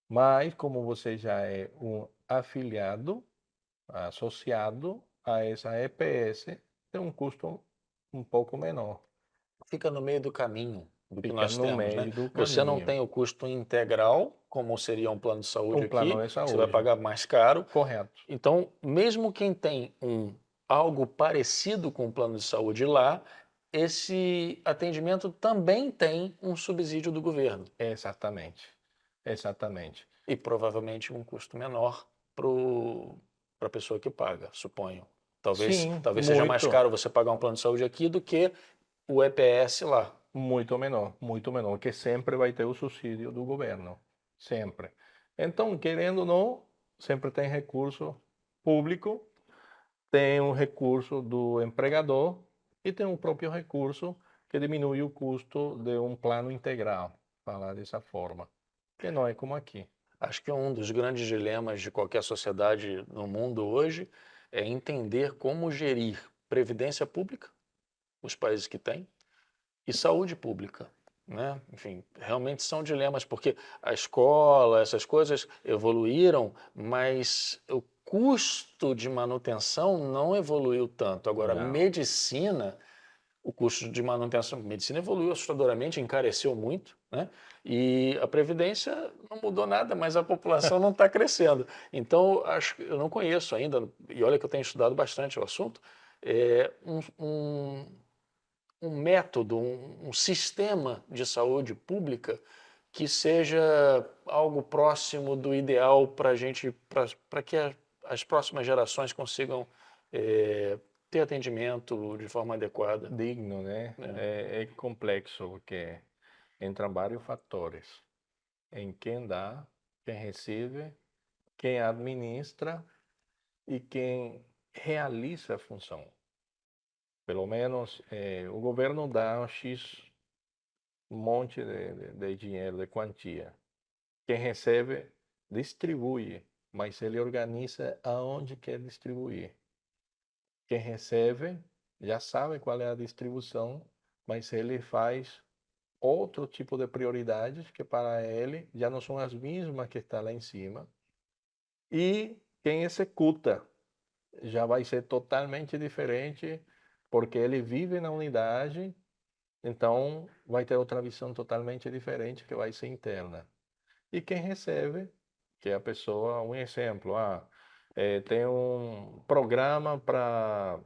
mas como você já é um afiliado, associado a essa EPS, tem um custo um pouco menor. Fica no meio do caminho do que Fica nós no temos, né? meio do Você não caminho. tem o custo integral, como seria um plano de saúde Um plano aqui, de que você vai saúde. pagar mais caro. Correto. Então, mesmo quem tem algo parecido com o plano de saúde lá, esse atendimento também tem um subsídio do governo Exatamente. Exatamente. e provavelmente um custo menor para a pessoa que paga, suponho. Sim, Talvez seja mais muito. caro você pagar um plano de saúde aqui do que o EPS lá. Muito menor, que sempre vai ter o subsídio do governo, sempre. Então, querendo ou não, sempre tem recurso público, tem o recurso do empregador e tem o próprio recurso que diminui o custo de um plano integral, falar dessa forma, que não é como aqui. Acho que um dos grandes dilemas de qualquer sociedade no mundo hoje é entender como gerir previdência pública, os países que têm, e saúde pública, né? Enfim, realmente são dilemas, porque a escola, essas coisas evoluíram, mas o custo de manutenção não evoluiu tanto. Agora, Não. medicina, o custo de manutenção de medicina evoluiu assustadoramente, encareceu muito, né? E a previdência não mudou nada, mas a população não está crescendo. Então, acho que eu não conheço ainda, e olha que eu tenho estudado bastante o assunto, é um método, um sistema de saúde pública que seja algo próximo do ideal para a gente, para que as próximas gerações consigam ter atendimento de forma adequada. Digno, né? É complexo, porque entram vários fatores em quem dá, quem recebe, quem administra e quem realiza a função. Pelo menos o governo dá um X monte de dinheiro, de quantia. Quem recebe, distribui, mas ele organiza aonde quer distribuir. Quem recebe já sabe qual é a distribuição, mas ele faz outro tipo de prioridades que para ele já não são as mesmas que está lá em cima. E quem executa já vai ser totalmente diferente, porque ele vive na unidade, então vai ter outra visão totalmente diferente que vai ser interna. E quem recebe, que é a pessoa, um exemplo, tem um programa para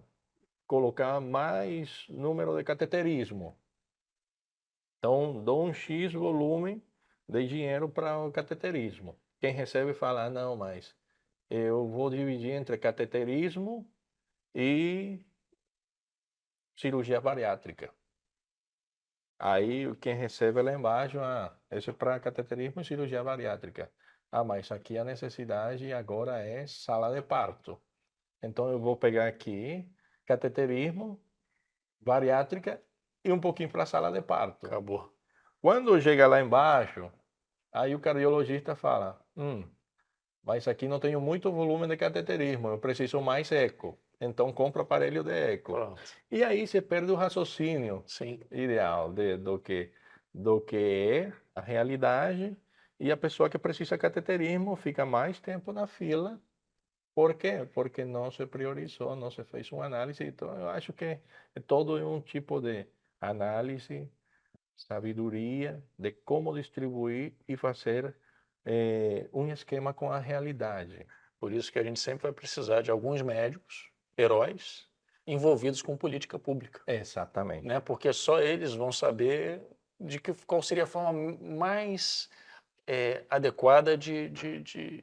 colocar mais número de cateterismo. Então, dou um X volume de dinheiro para o cateterismo. Quem recebe fala, não, mas eu vou dividir entre cateterismo e cirurgia bariátrica. Aí quem recebe lá embaixo, esse é para cateterismo e cirurgia bariátrica. Mas aqui a necessidade agora é sala de parto. Então eu vou pegar aqui cateterismo, bariátrica e um pouquinho para sala de parto. Acabou. Quando chega lá embaixo, aí o cardiologista fala, mas aqui não tenho muito volume de cateterismo, eu preciso mais eco. Então compra aparelho de eco. Pronto. E aí você perde o raciocínio Sim. ideal do que é a realidade, e a pessoa que precisa de cateterismo fica mais tempo na fila. Por quê? Porque não se priorizou, não se fez uma análise. Então eu acho que é todo um tipo de análise, sabedoria de como distribuir e fazer um esquema com a realidade. Por isso que a gente sempre vai precisar de alguns médicos, heróis, envolvidos com política pública, Exatamente. né? Porque só eles vão saber qual seria a forma mais adequada de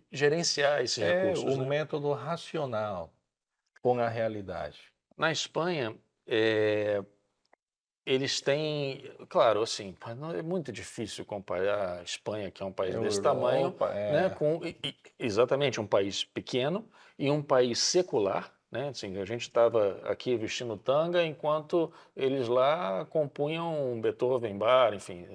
gerenciar esses É recursos, o né? método racional com a realidade. Na Espanha, eles têm, claro, assim, é muito difícil comparar a Espanha, que é um país desse tamanho, Europa, né, com exatamente um país pequeno e um país secular, né? Assim, a gente estava aqui vestindo tanga enquanto eles lá compunham Beethoven, Bach, enfim,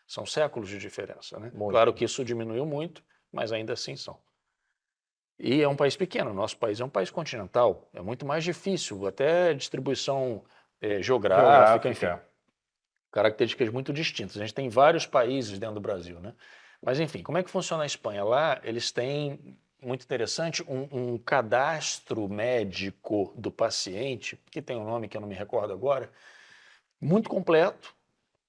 são séculos de diferença, né? Claro muito. que isso diminuiu muito, mas ainda assim são. E é um país pequeno, nosso país é um país continental, é muito mais difícil, até distribuição geográfica, enfim, Geográfica. características muito distintas. A gente tem vários países dentro do Brasil, né? Mas enfim, como é que funciona a Espanha? Lá eles têm, muito interessante, um cadastro médico do paciente, que tem um nome que eu não me recordo agora, muito completo,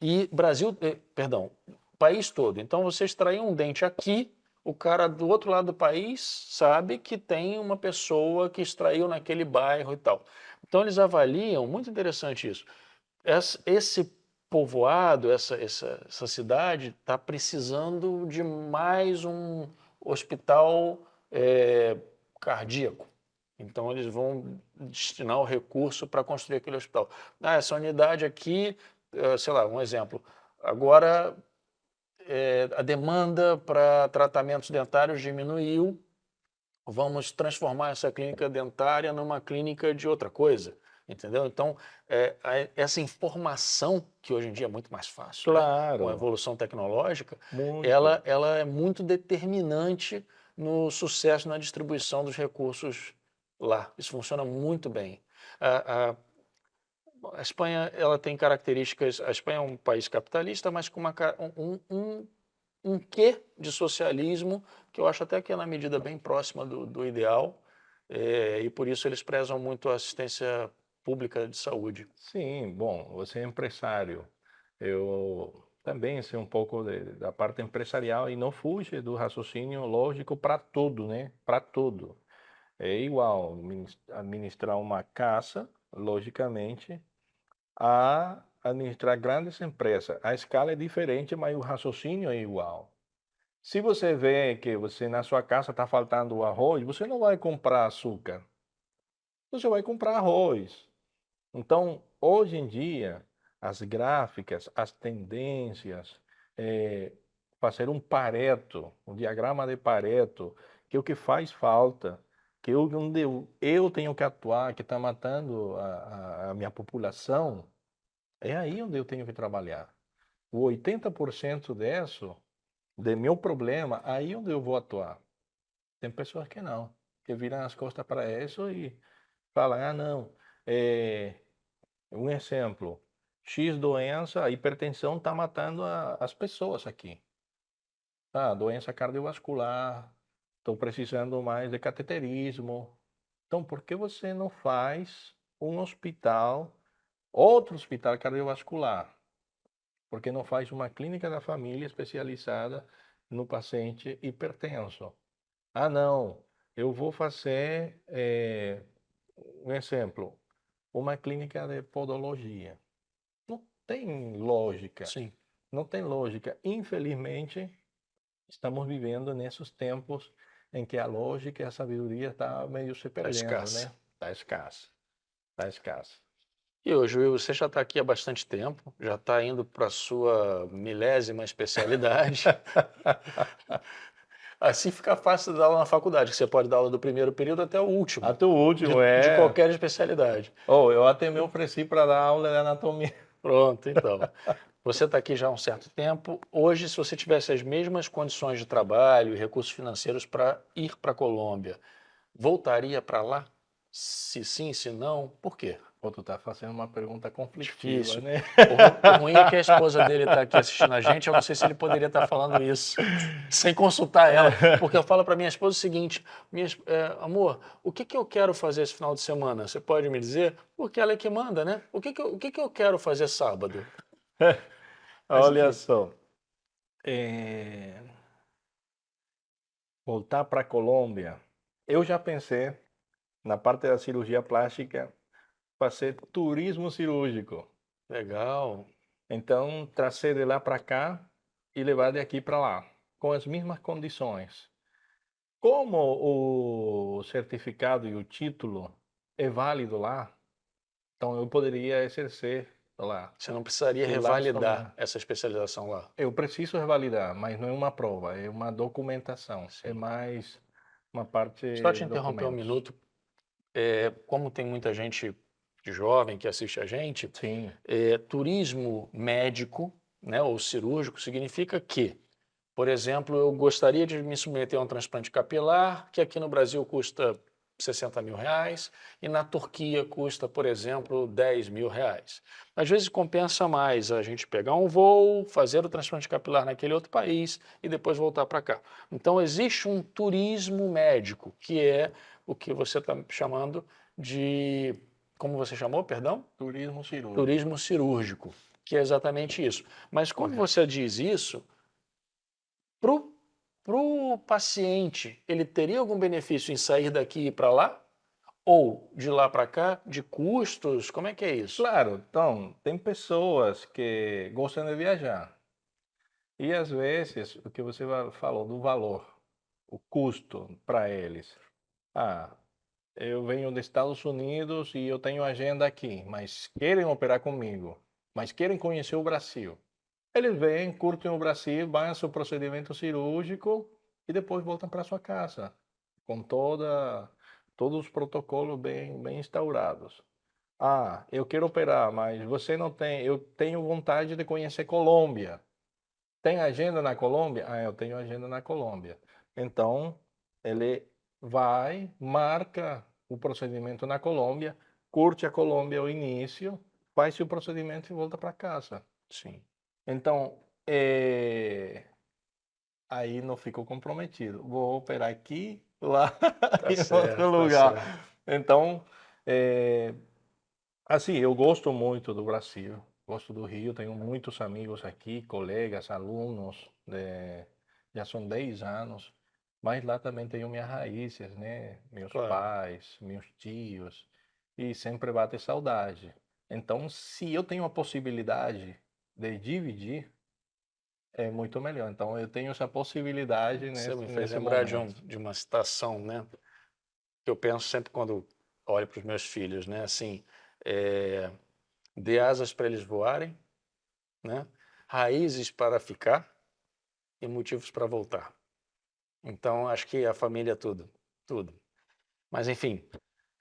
e Brasil, perdão, país todo. Então você extrair um dente aqui, o cara do outro lado do país sabe que tem uma pessoa que extraiu naquele bairro e tal. Então eles avaliam, muito interessante isso. Esse povoado, essa cidade está precisando de mais um hospital cardíaco. Então eles vão destinar o recurso para construir aquele hospital. Essa unidade aqui, sei lá, um exemplo. Agora a demanda para tratamentos dentários diminuiu. Vamos transformar essa clínica dentária numa clínica de outra coisa. entendeu? Então, essa informação, que hoje em dia é muito mais fácil, né? Com a Claro, evolução tecnológica, muito. ela é muito determinante no sucesso na distribuição dos recursos lá. Isso funciona muito bem. A, a, a Espanha, ela tem características. A Espanha é um país capitalista, mas com um quê de socialismo que eu acho até que é na medida bem próxima do ideal, e por isso eles prezam muito a assistência pública de saúde. Sim, bom, você é empresário. Eu também sei um pouco da parte empresarial e não fuge do raciocínio lógico para tudo, né? Para tudo. É igual administrar uma casa, logicamente, a administrar grandes empresas. A escala é diferente, mas o raciocínio é igual. Se você vê que você na sua casa está faltando arroz, você não vai comprar açúcar, você vai comprar arroz. Então, hoje em dia, as gráficas, as tendências, eh, fazer um Pareto, um diagrama de Pareto, que é o que faz falta, que onde eu tenho que atuar, que está matando a minha população, é aí onde eu tenho que trabalhar. O 80% disso, de meu problema, aí onde eu vou atuar. Tem pessoas que não, que viram as costas para isso e falam, ah, não, é, um exemplo, X doença, a hipertensão está matando as pessoas aqui. Ah, doença cardiovascular, estou precisando mais de cateterismo. Então, por que você não faz um hospital, outro hospital cardiovascular? Por que não faz uma clínica da família especializada no paciente hipertenso? Ah, não, eu vou fazer, um exemplo, uma clínica de podologia. Não tem lógica. Sim, Não tem lógica. Infelizmente, estamos vivendo nesses tempos em que a lógica e a sabedoria está meio se está perdendo, escassa. né? Está escassa. Está escassa. E hoje, Will, você já está aqui há bastante tempo, já está indo para a sua milésima especialidade. Assim fica fácil dar aula na faculdade, que você pode dar aula do primeiro período até o último, Até o último de é. qualquer especialidade. Oh, eu até me ofereci para dar aula de anatomia. Pronto, então. Você está aqui já há um certo tempo. Hoje, se você tivesse as mesmas condições de trabalho e recursos financeiros para ir para a Colômbia, voltaria para lá? Se sim, se não, por quê? Pô, tu tá fazendo uma pergunta conflitiva, Difícil. né? O ruim é que a esposa dele está aqui assistindo a gente. Eu não sei se ele poderia estar falando isso sem consultar ela, porque eu falo para minha esposa o seguinte: amor, o que eu quero fazer esse final de semana? Você pode me dizer? Porque ela é que manda, né? O que eu quero fazer sábado? Mas Olha enfim, só. É, voltar para a Colômbia. Eu já pensei na parte da cirurgia plástica fazer turismo cirúrgico. legal. Então, trazer de lá para cá e levar de aqui para lá, com as mesmas condições. Como o certificado e o título é válido lá, então eu poderia exercer lá. Você não precisaria E lá revalidar somente. essa especialização lá. Eu preciso revalidar, mas não é uma prova, é uma documentação. É Sim. mais uma parte Só de te interromper um documentos. minuto. Como tem muita gente jovem que assiste a gente, Sim, turismo médico, né, ou cirúrgico significa que, por exemplo, eu gostaria de me submeter a um transplante capilar, que aqui no Brasil custa R$ 60.000 e na Turquia custa, por exemplo, R$ 10.000. Às vezes compensa mais a gente pegar um voo, fazer o transplante capilar naquele outro país e depois voltar para cá. Então existe um turismo médico, que é o que você está chamando de, como você chamou, perdão? turismo cirúrgico. Turismo cirúrgico, que é exatamente isso. Mas quando Correto. você diz isso, para o paciente, ele teria algum benefício em sair daqui e ir para lá? Ou de lá para cá, de custos? Como é que é isso? Claro, então, tem pessoas que gostam de viajar. E às vezes, o que você falou do valor, o custo para eles. Ah, eu venho dos Estados Unidos e eu tenho agenda aqui, mas querem operar comigo, mas querem conhecer o Brasil. Eles vêm, curtem o Brasil, vão ao seu procedimento cirúrgico e depois voltam para sua casa, com todos os protocolos bem instaurados. Ah, eu quero operar, mas você não tem. Eu tenho vontade de conhecer Colômbia. Tem agenda na Colômbia? Ah, eu tenho agenda na Colômbia. Então, ele vai, marca o procedimento na Colômbia, curte a Colômbia ao início, faz o procedimento e volta para casa. Sim, Então, aí não fico comprometido. Vou operar aqui, lá tá e em outro certo, tá lugar. certo. Então, é, assim, eu gosto muito do Brasil, gosto do Rio, tenho muitos amigos aqui, colegas, alunos, já são 10 anos, mas lá também tenho minhas raízes, né? Meus Claro. pais, meus tios, e sempre bate saudade. Então, se eu tenho a possibilidade de dividir, é muito melhor. Então, eu tenho essa possibilidade Você me fez nesse lembrar momento. de uma citação, né? Que eu penso sempre quando olho para os meus filhos, né? Assim, é, dê asas para eles voarem, né? Raízes para ficar e motivos para voltar. Então, acho que a família é tudo, tudo. Mas, enfim,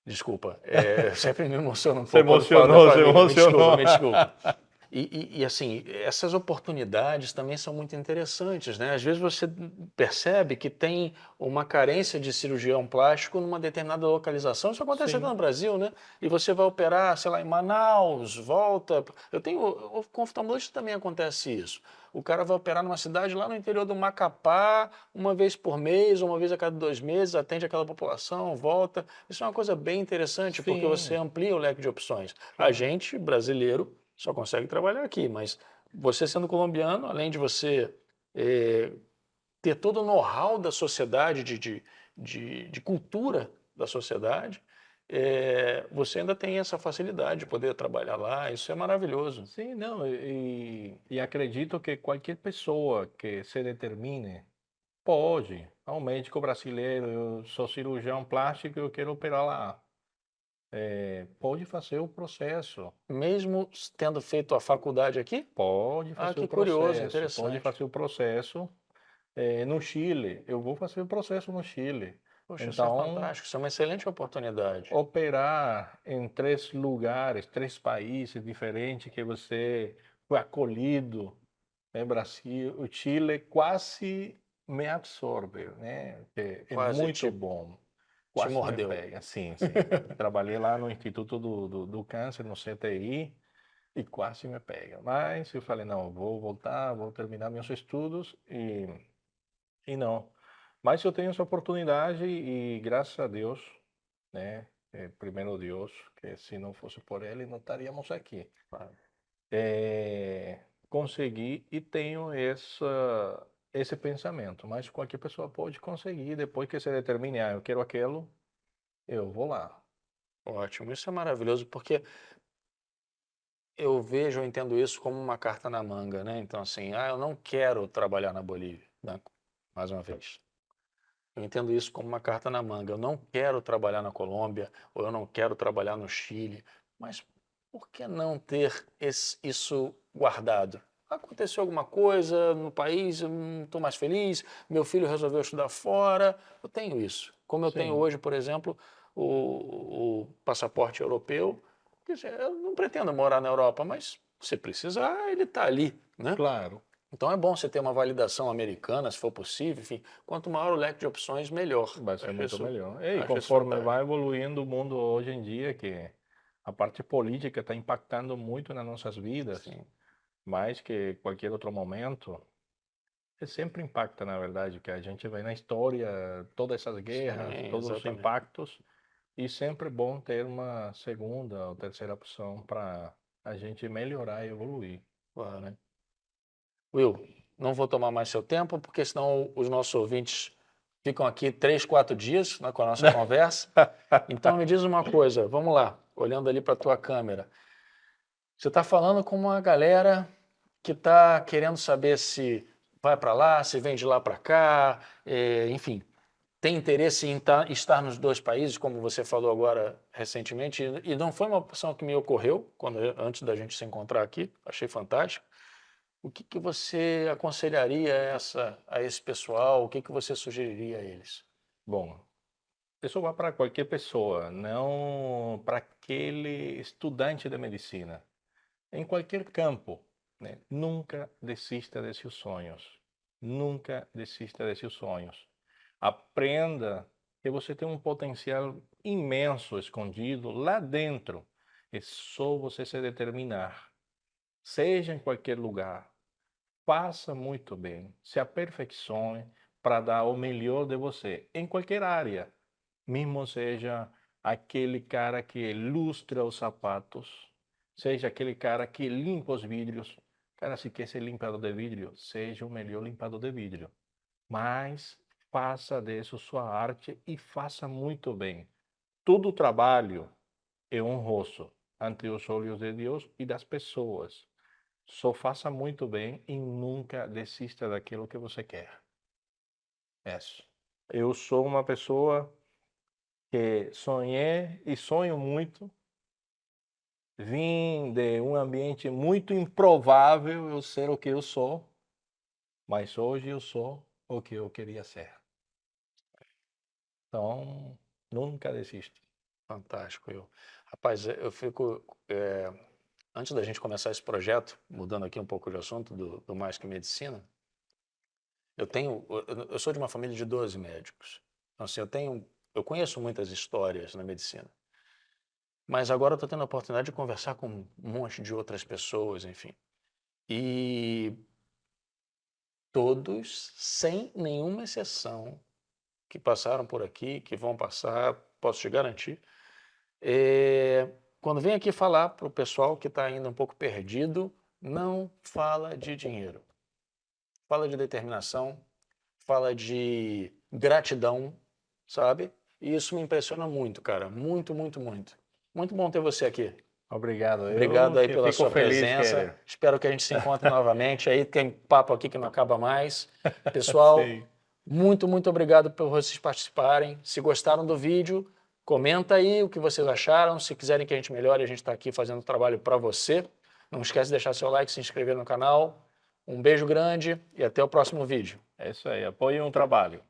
desculpa, eu sempre me emociono um Se pouco quando falo da emocionou, se família. Me desculpa, emocionou. me desculpa. E, assim, essas oportunidades também são muito interessantes, né? Às vezes você percebe que tem uma carência de cirurgião plástico numa determinada localização. Isso acontece até Sim, no Brasil, né? E você vai operar, sei lá, em Manaus, volta. Com oftalmologista também acontece isso. O cara vai operar numa cidade lá no interior do Macapá, uma vez por mês, uma vez a cada 2 meses, atende aquela população, volta. Isso é uma coisa bem interessante, porque você sim, amplia o leque de opções. A claro. gente, brasileiro, só consegue trabalhar aqui, mas você sendo colombiano, além de você eh, ter todo o know-how da sociedade, de cultura da sociedade, você ainda tem essa facilidade de poder trabalhar lá, isso é maravilhoso. Sim, não, e acredito que qualquer pessoa que se determine pode. Ah, um médico brasileiro, eu sou cirurgião plástico, eu quero operar lá. Pode fazer o processo, Mesmo tendo feito a faculdade aqui? pode Ah, fazer o que curioso, processo, pode interessante. fazer o processo. No Chile, eu vou fazer o processo no Chile. Poxa, isso é Então, fantástico, isso é uma excelente oportunidade. operar em 3 lugares, 3 países diferentes que você foi acolhido, né, Brasil, o Chile quase me absorve, né? É Quase muito bom, te quase me mordeu. pega, sim, sim. Trabalhei lá no Instituto do Câncer, no CTI, e quase me pega. Mas eu falei, não, vou voltar, vou terminar meus estudos e não. Mas eu tenho essa oportunidade e graças a Deus, né? Primeiro Deus, que se não fosse por ele, não estaríamos aqui. Claro. Consegui e tenho esse pensamento, mas qualquer pessoa pode conseguir, depois que se determine, ah, eu quero aquilo, eu vou lá. Ótimo, isso é maravilhoso, porque eu vejo, eu entendo isso como uma carta na manga, né? Então, assim, eu não quero trabalhar na Bolívia, né? Mais uma vez. Eu entendo isso como uma carta na manga. Eu não quero trabalhar na Colômbia, ou eu não quero trabalhar no Chile, mas por que não ter isso guardado? Aconteceu alguma coisa no país, eu não estou mais feliz, meu filho resolveu estudar fora, eu tenho isso. Como eu tenho Sim, hoje, por exemplo, o passaporte europeu, quer dizer, eu não pretendo morar na Europa, mas se precisar, ele está ali, né? claro, Então é bom você ter uma validação americana, se for possível, enfim, quanto maior o leque de opções, melhor. vai ser muito melhor. E Acho isso conforme fantástico. vai evoluindo o mundo hoje em dia, que a parte política está impactando muito nas nossas vidas, Sim, mais que qualquer outro momento, sempre impacta, na verdade, que a gente vê na história todas essas guerras, sim, todos os exatamente. impactos. E sempre é bom ter uma segunda ou terceira opção para a gente melhorar e evoluir, Claro. né? Will, não vou tomar mais seu tempo, porque senão os nossos ouvintes ficam aqui 3, 4 dias, né, com a nossa conversa. Então me diz uma coisa, vamos lá, olhando ali para a tua câmera. Você está falando com uma galera que está querendo saber se vai para lá, se vem de lá para cá, enfim, tem interesse em estar nos dois países, como você falou agora recentemente, e não foi uma opção que me ocorreu antes da gente se encontrar aqui, achei fantástico. O que você aconselharia a esse pessoal? O que você sugeriria a eles? Bom, isso vai para qualquer pessoa, não para aquele estudante de medicina. Em qualquer campo, né? Nunca desista de seus sonhos. Nunca desista de seus sonhos. Aprenda que você tem um potencial imenso escondido lá dentro. É só você se determinar. Seja em qualquer lugar, faça muito bem, se aperfeiçoe para dar o melhor de você em qualquer área, mesmo seja aquele cara que lustra os sapatos, seja aquele cara que limpa os vidros. Cara, se quer ser limpador de vidro, seja o melhor limpador de vidro. Mas faça disso sua arte e faça muito bem. Todo trabalho é honroso ante os olhos de Deus e das pessoas. Só faça muito bem e nunca desista daquilo que você quer. Isso. Eu sou uma pessoa que sonhei e sonho muito. Vim de um ambiente muito improvável eu ser o que eu sou, mas hoje eu sou o que eu queria ser. Então, nunca desista. Fantástico, eu. Rapaz, eu fico. Antes da gente começar esse projeto, mudando aqui um pouco de assunto do Mais Que Medicina, eu sou de uma família de 12 médicos. Então, assim, eu conheço muitas histórias na medicina. Mas agora eu estou tendo a oportunidade de conversar com um monte de outras pessoas, enfim. E todos, sem nenhuma exceção, que passaram por aqui, que vão passar, posso te garantir, quando vem aqui falar para o pessoal que está ainda um pouco perdido, não fala de dinheiro. Fala de determinação, fala de gratidão, sabe? E isso me impressiona muito, cara. Muito, muito, muito. Muito bom ter você aqui. Obrigado. Obrigado Eu aí que pela fico sua feliz, presença. Keller. Espero que a gente se encontre novamente. Aí tem papo aqui que não acaba mais. Pessoal, Sim. muito, muito obrigado por vocês participarem. Se gostaram do vídeo, comenta aí o que vocês acharam. Se quiserem que a gente melhore, a gente está aqui fazendo trabalho para você. Não esquece de deixar seu like, se inscrever no canal. Um beijo grande e até o próximo vídeo. É isso aí. Apoiem o trabalho.